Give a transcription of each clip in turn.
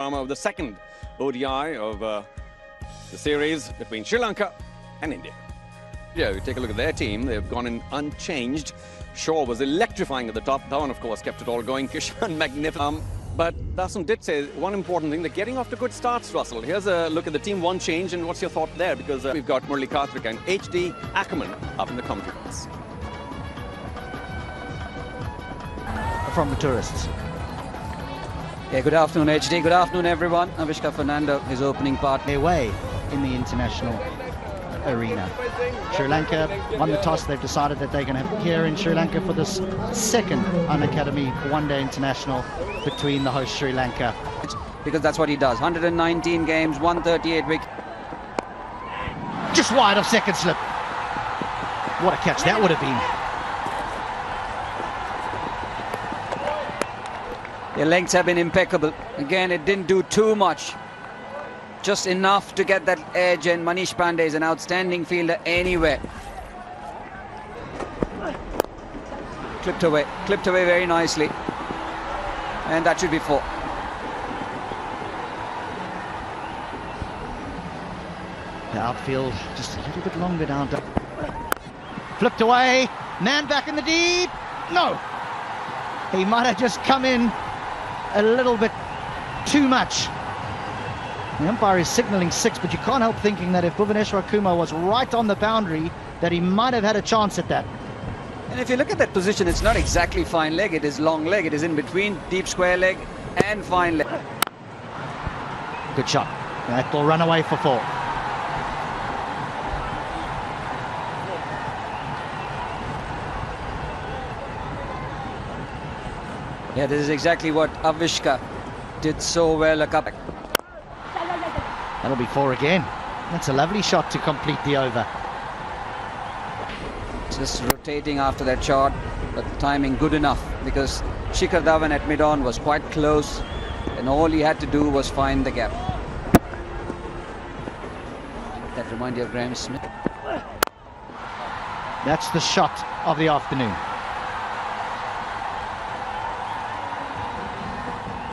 Of the second ODI of the series between Sri Lanka and India. Yeah, you take a look at their team. They've gone in unchanged. Shaw was electrifying at the top. Dhawan, of course, kept it all going. Kishan, magnificent. But Dasun did say one important thing, they're getting off to good starts, Russell. Here's a look at the team, one change, and what's your thought there? Because we've got Murali Karthik and HD Ackerman up in the commentary box. From the tourists. Yeah, good afternoon, HD. Good afternoon, everyone. Avishka Fernando, his opening part. Away in the international arena. Sri Lanka won the toss. They've decided that they're going to have here in Sri Lanka for this second Unacademy one-day international between the host Sri Lanka. Because that's what he does. 119 games, 138 wickets. Just wide of second slip. What a catch that would have been. The lengths have been impeccable. Again, it didn't do too much. Just enough to get that edge, and Manish Pandey is an outstanding fielder anywhere. Clipped away very nicely. And that should be 4. The outfield just a little bit longer down. Flipped away, man back in the deep. No, he might have just come in a little bit too much. The umpire is signalling 6, but you can't help thinking that if Bhuvaneshwar Kumar was right on the boundary, that he might have had a chance at that. And if you look at that position, it's not exactly fine leg, it is long leg. It is in between deep square leg and fine leg. Good shot. That will run away for 4. Yeah, this is exactly what Avishka did so well a couple. That'll be 4 again. That's a lovely shot to complete the over. Just rotating after that shot, but timing good enough because Shikhar Dhawan at mid-on was quite close and all he had to do was find the gap. That reminds you of Graham Smith. That's the shot of the afternoon.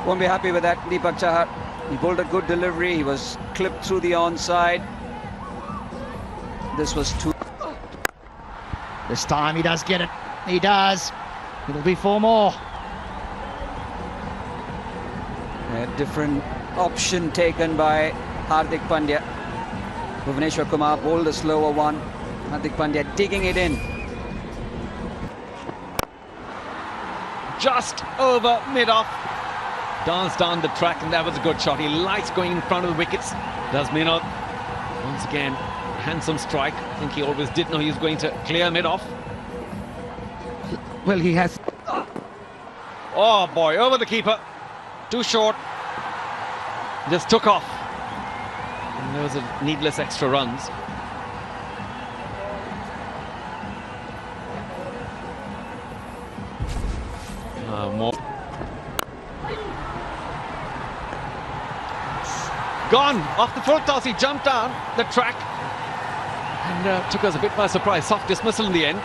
Won't be happy with that, Deepak Chahar. He bowled a good delivery. He was clipped through the onside. This was 2. This time he does get it. He does. It'll be 4 more. A different option taken by Hardik Pandya. Bhuvaneshwar Kumar bowled a slower one. Hardik Pandya digging it in. Just over mid-off. Danced down the track, and that was a good shot. He likes going in front of the wickets. Does Meenal. Once again, handsome strike. I think he always did know he was going to clear mid-off. Well, he has. Oh boy, over the keeper. Too short. Just took off. And there was a needless extra runs. More. Gone off the full toss. He jumped down the track and took us a bit by surprise. Soft dismissal in the end.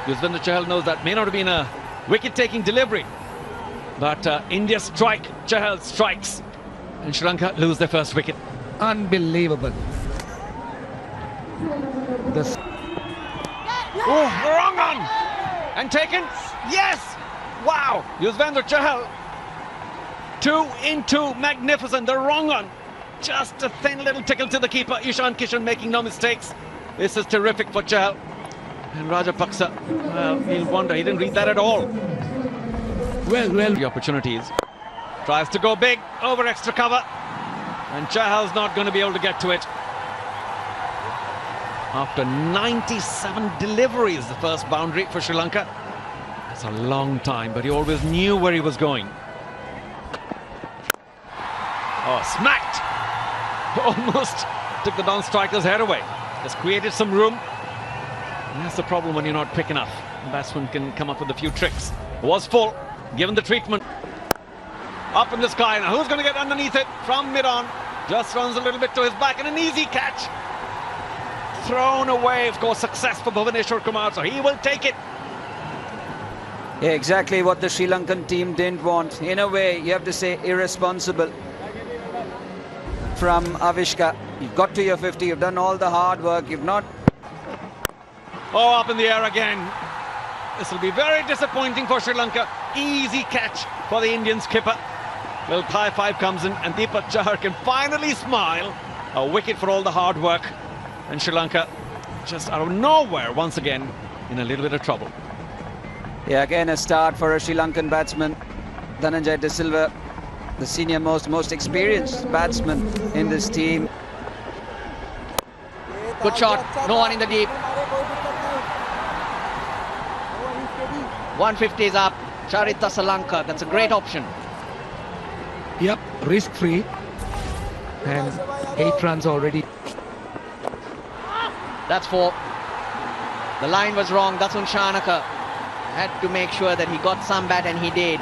Yuzvendra Chahal knows that may not have been a wicket-taking delivery, but India strike. Chahal strikes, and Sri Lanka lose their first wicket. Unbelievable. This. Oh, wrong on and taken. Yes. Wow. Yuzvendra Chahal. 2 in 2. Magnificent. The wrong on. Just a thin little tickle to the keeper. Ishan Kishan making no mistakes. This is terrific for Chahal. And Rajapaksa, well, he'll wonder. He didn't read that at all. Well. The opportunities. Tries to go big over extra cover. And Chahal's not going to be able to get to it. After 97 deliveries, the first boundary for Sri Lanka. That's a long time, but he always knew where he was going. Oh, smacked! Almost took the non-striker's head away. Just created some room. And that's the problem when you're not quick enough. The batsman can come up with a few tricks. It was full, given the treatment. Up in the sky. Now who's going to get underneath it from mid-on? Just runs a little bit to his back and an easy catch. Thrown away, of course, success for Bhuvaneshwar Kumar, so he will take it. Yeah, exactly what the Sri Lankan team didn't want. In a way, you have to say irresponsible. from Avishka. You've got to your 50, you've done all the hard work, you've not... Oh, up in the air again. This will be very disappointing for Sri Lanka. Easy catch for the Indian skipper. Well, high five comes in and Deepak Chahar can finally smile. A wicket for all the hard work. And Sri Lanka just out of nowhere once again in a little bit of trouble. Yeah, again a start for a Sri Lankan batsman. Dhananjay De Silva, the senior most experienced batsman in this team. Good shot, no one in the deep. 150 is up. Charita Salanka, that's a great option. Yep, risk-free. And 8 runs already. That's 4. The line was wrong. Dasun Shanaka had to make sure that he got some bat, and he did.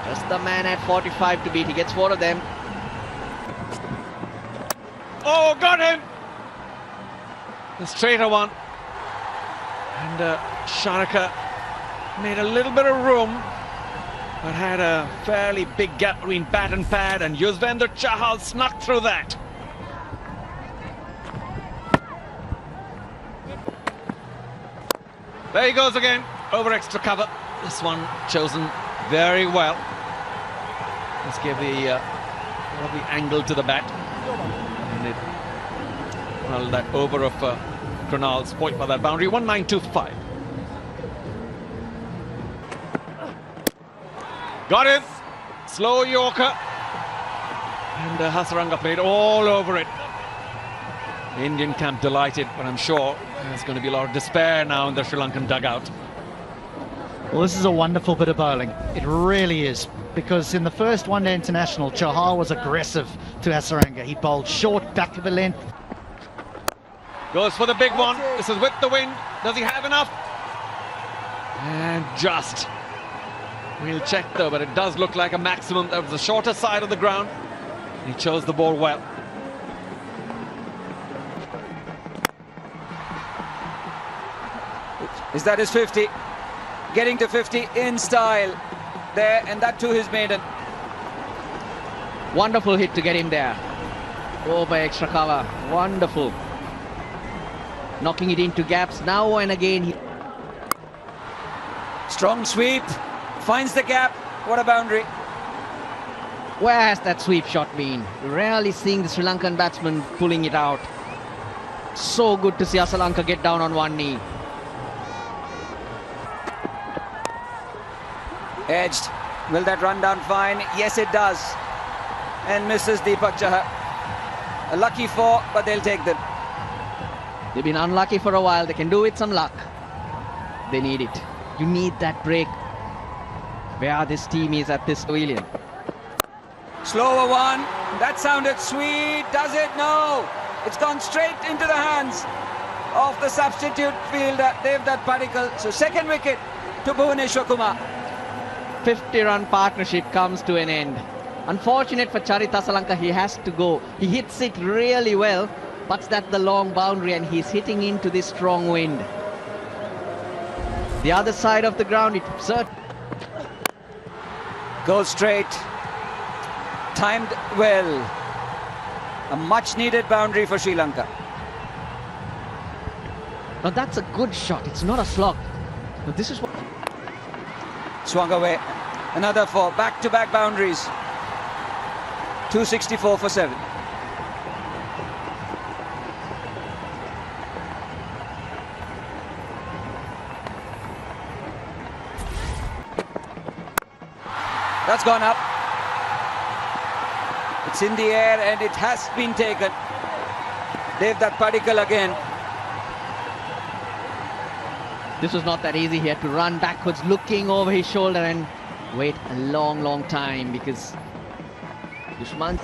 Just the man at 45 to beat. He gets 4 of them. Oh, got him! The straighter one. And Shanaka made a little bit of room, but had a fairly big gap between bat and pad, and Yuzvendra Chahal snuck through that. There he goes again, over extra cover. This one chosen very well. Let's give the lovely angle to the bat. And it, well, that over of Krunal spoilt by that boundary. 1925. Got him. Slow Yorker. And Hasaranga played all over it. The Indian camp delighted, but I'm sure there's going to be a lot of despair now in the Sri Lankan dugout. Well, this is a wonderful bit of bowling. It really is. Because in the first one-day international, Chahal was aggressive to Hasaranga. He bowled short, back of the length. Goes for the big one. This is with the wind. Does he have enough? And just. We'll check though, but it does look like a maximum. That was the shorter side of the ground. He chose the ball well. Is that his 50? Getting to 50 in style there, and that too his maiden. Wonderful hit to get him there. Oh, by extra cover. Wonderful. Knocking it into gaps now and again. Strong sweep. Finds the gap. What a boundary. Where has that sweep shot been? Rarely seeing the Sri Lankan batsman pulling it out. So good to see Asalanka get down on one knee. Edged. Will that run down fine? Yes, it does. And misses Deepak Chahar. A lucky 4, but they'll take them. They've been unlucky for a while. They can do with some luck. They need it. You need that break. Where this team is at this pavilion. Slower one. That sounded sweet. Does it? No. It's gone straight into the hands of the substitute fielder, Devdutt Padikkal. So second wicket to Bhuvaneshwar Kumar. 50-run partnership comes to an end. Unfortunate for Charita Salanka, he has to go. He hits it really well, but that's the long boundary and he's hitting into this strong wind. The other side of the ground, it certainly goes straight. Timed well. A much needed boundary for Sri Lanka. Now that's a good shot. It's not a slog. Now this is what... Swung away. Another 4. Back-to-back boundaries. 264 for 7. That's gone up. It's in the air and it has been taken. Devdutt Padikkal again. This was not that easy. He had to run backwards, looking over his shoulder and wait a long time because Dushman.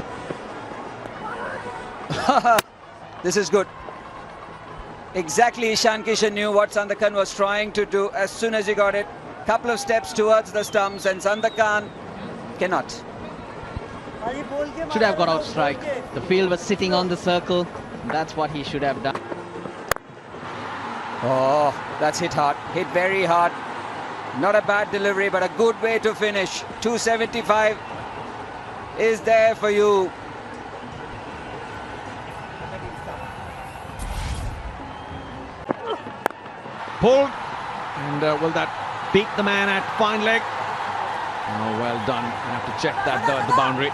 This is good. Exactly, Ishan Kishan knew what Sandakan was trying to do as soon as he got it. Couple of steps towards the stumps and Sandakan cannot. Should have got out strike. The field was sitting on the circle. That's what he should have done. Oh, that's hit hard. Hit very hard. Not a bad delivery, but a good way to finish. 275 is there for you. pulled. And will that beat the man at fine leg? Oh, well done. I have to check that at the boundary.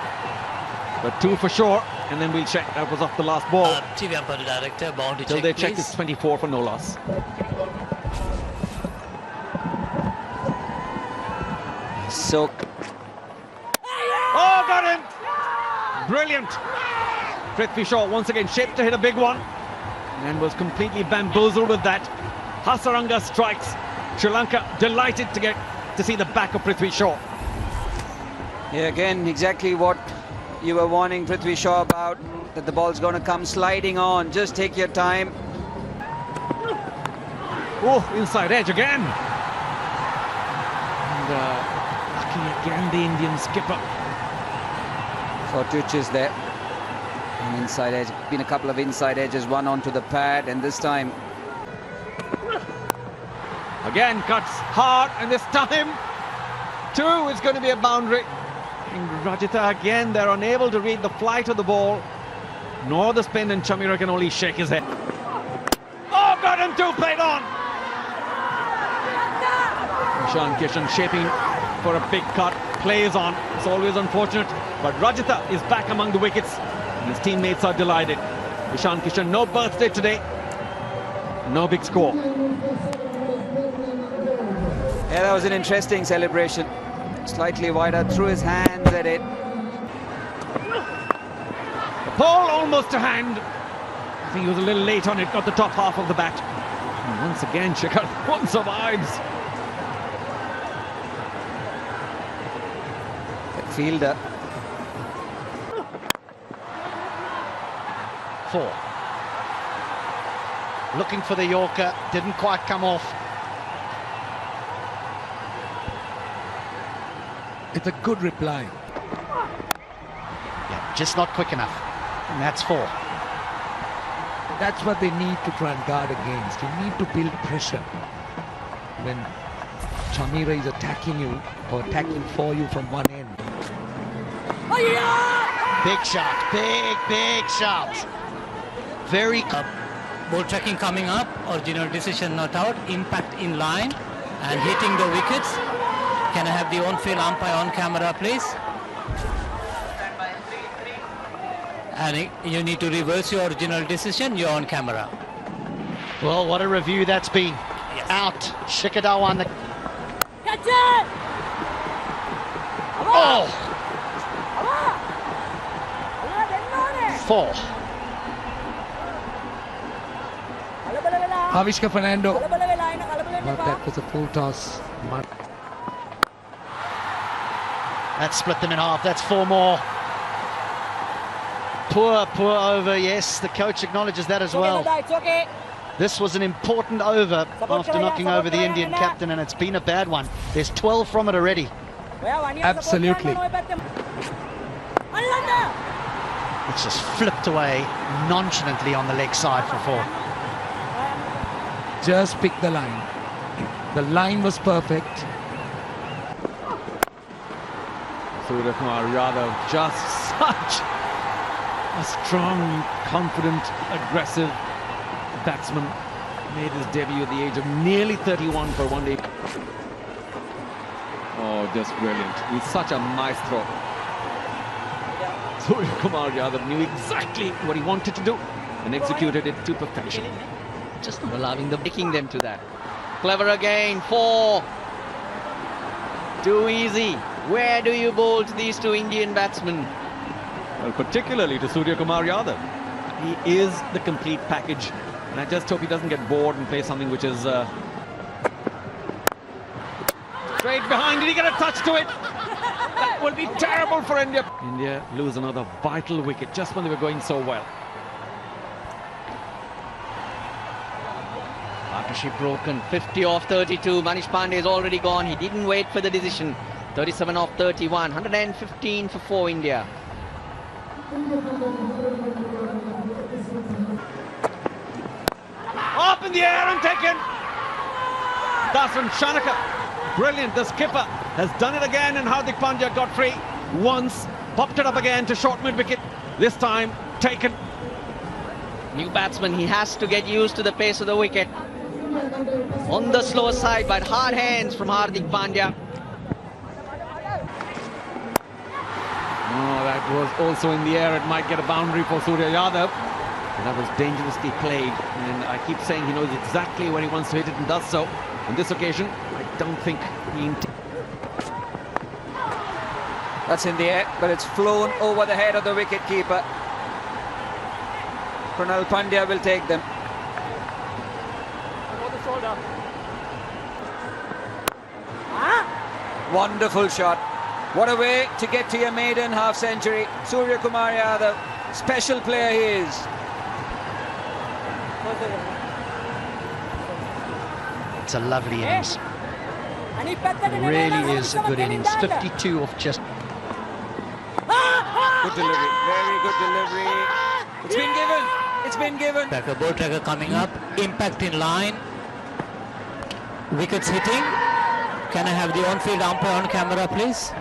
But 2 for sure. And then we'll check. That was off the last ball. TV umpire director, boundary Till check, they check, please. it's 24 for no loss. So, Oh, got him! Brilliant. Prithvi Shaw once again shaped to hit a big one and was completely bamboozled with that. Hasaranga strikes. Sri Lanka delighted to see the back of Prithvi Shaw. yeah, again, exactly what you were warning Prithvi Shaw about, that the ball's going to come sliding on. Just take your time. Oh, inside edge again. And lucky again the Indian skipper. For touches there. And inside edge. Been a couple of inside edges, one onto the pad, and this time. Again cuts hard, and this time 2 is going to be a boundary. And Rajitha again, they're unable to read the flight of the ball, nor the spin, and Chamira can only shake his head. Oh, got him 2, played on. Ishan Kishan shaping for a big cut, plays on. It's always unfortunate, but Rajitha is back among the wickets. And his teammates are delighted. Ishan Kishan, no birthday today, no big score. Yeah, that was an interesting celebration. Slightly wider, threw his hands at it. The ball almost to hand. I think he was a little late on it, got the top half of the bat. And once again, Shikhar Dhawan survives. The fielder. 4. Looking for the Yorker, didn't quite come off. It's a good reply. Yeah, just not quick enough. And that's 4. That's what they need to try and guard against. You need to build pressure. When Chamira is attacking you or attacking for you from one end. Big shot, big shot. Very Ball tracking coming up, original decision not out, impact in line and hitting the wickets. Can I have the on-field umpire on camera, please? And you need to reverse your original decision, you're on camera. Well, what a review that's been. Yes. Out, Shikhar Dhawan. Catch it! Oh! 4. Avishka Fernando. But that was a full toss. That split them in half. That's 4 more. Poor over. Yes, the coach acknowledges that as well. It's okay. This was an important over after knocking over the Indian captain, and it's been a bad one. There's 12 from it already. Absolutely. It's just flipped away nonchalantly on the leg side for 4. Just pick the line. The line was perfect. Surya Kumar Yadav, just such a strong, confident, aggressive batsman. Made his debut at the age of nearly 31 for one day. Oh, just brilliant. He's such a maestro. Surya Kumar Yadav knew exactly what he wanted to do and executed it to perfection. Just not allowing them, taking them to that. Clever again, 4. Too easy. Where do you bowl to these 2 Indian batsmen? Well, particularly to Surya Kumar Yadav. He is the complete package. And I just hope he doesn't get bored and play something which is straight behind. Did he get a touch to it? That will be terrible for India. India lose another vital wicket just when they were going so well. Partnership broken. 50 off 32. Manish Pandey is already gone. He didn't wait for the decision. 37 off 31. 115 for 4 India. Up in the air and taken. Dasan Shanaka. Brilliant. The skipper has done it again, and Hardik Pandya got free once. Popped it up again to short mid-wicket. This time taken. New batsman. He has to get used to the pace of the wicket. On the slower side, but hard hands from Hardik Pandya. Oh, that was also in the air. It might get a boundary for Surya Yadav. And that was dangerously played. And I keep saying he knows exactly where he wants to hit it and does so. On this occasion, I don't think he... That's in the air, but it's flown over the head of the wicket-keeper. Krunal Pandya will take them. Wonderful shot. What a way to get to your maiden half-century. Surya Kumar Yadav, special player he is. It's a lovely innings. It really is a good innings. 52 of just... Good delivery, very good delivery. It's been given, it's been given. Tracker, ball tracker coming up, impact in line, wickets hitting. Can I have the on-field umpire on camera, please?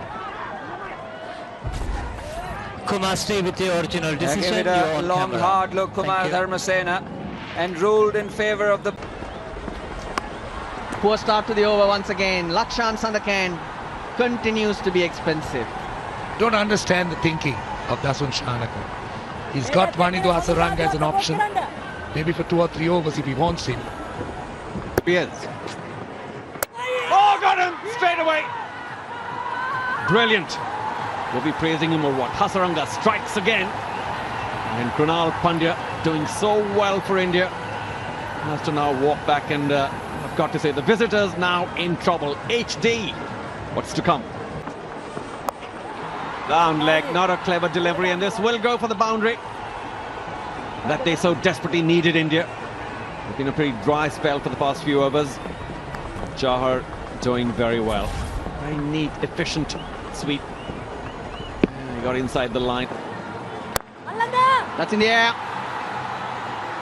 Kumar, stay with the original decision. Give it a long, camera. hard look, Kumar Dharmasena, and ruled in favour of the... Poor start to the over once again. Lakshan Sandakan continues to be expensive. Don't understand the thinking of Dasun Shanaka. He's got Vanidu Hasaranga as an option. Maybe for 2 or 3 overs if he wants him. Yes. Oh, got him straight away. Brilliant. We'll be praising him or what? Hasaranga strikes again. And Krunal Pandya doing so well for India. Has to now walk back and I've got to say the visitors now in trouble. HD. What's to come? Down leg, not a clever delivery, and this will go for the boundary that they so desperately needed, India. It's been a pretty dry spell for the past few overs. Chahar doing very well. Very neat, efficient sweep. He got inside the line. That's in the air.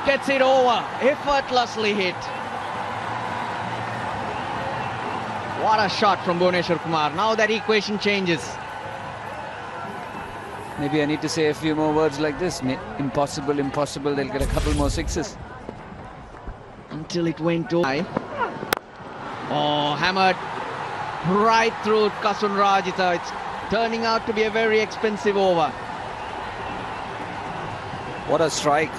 Gets it over. Effortlessly hit. What a shot from Bhuvneshwar Kumar. Now that equation changes. Maybe I need to say a few more words like this. Impossible, impossible. They'll get a couple more sixes. Until it went over. Oh, hammered right through Kasun Rajitha. It's turning out to be a very expensive over. What a strike.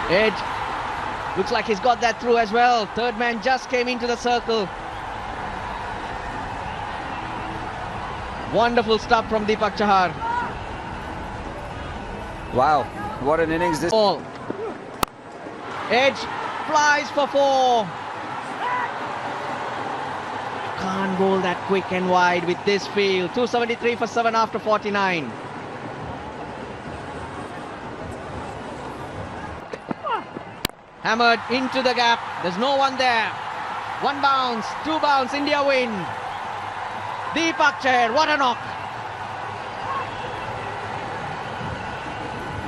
Edge. Looks like he's got that through as well. Third man just came into the circle. Wonderful stuff from Deepak Chahar. Wow, what an innings this. Ball. Edge flies for 4. Can't bowl that quick and wide with this field. 273 for 7 after 49. Hammered into the gap. There's no one there. 1 bounce, 2 bounce, India win. Deepak Chahar, what a knock.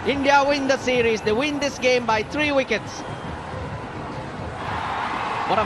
India win the series. They win this game by 3 wickets. What a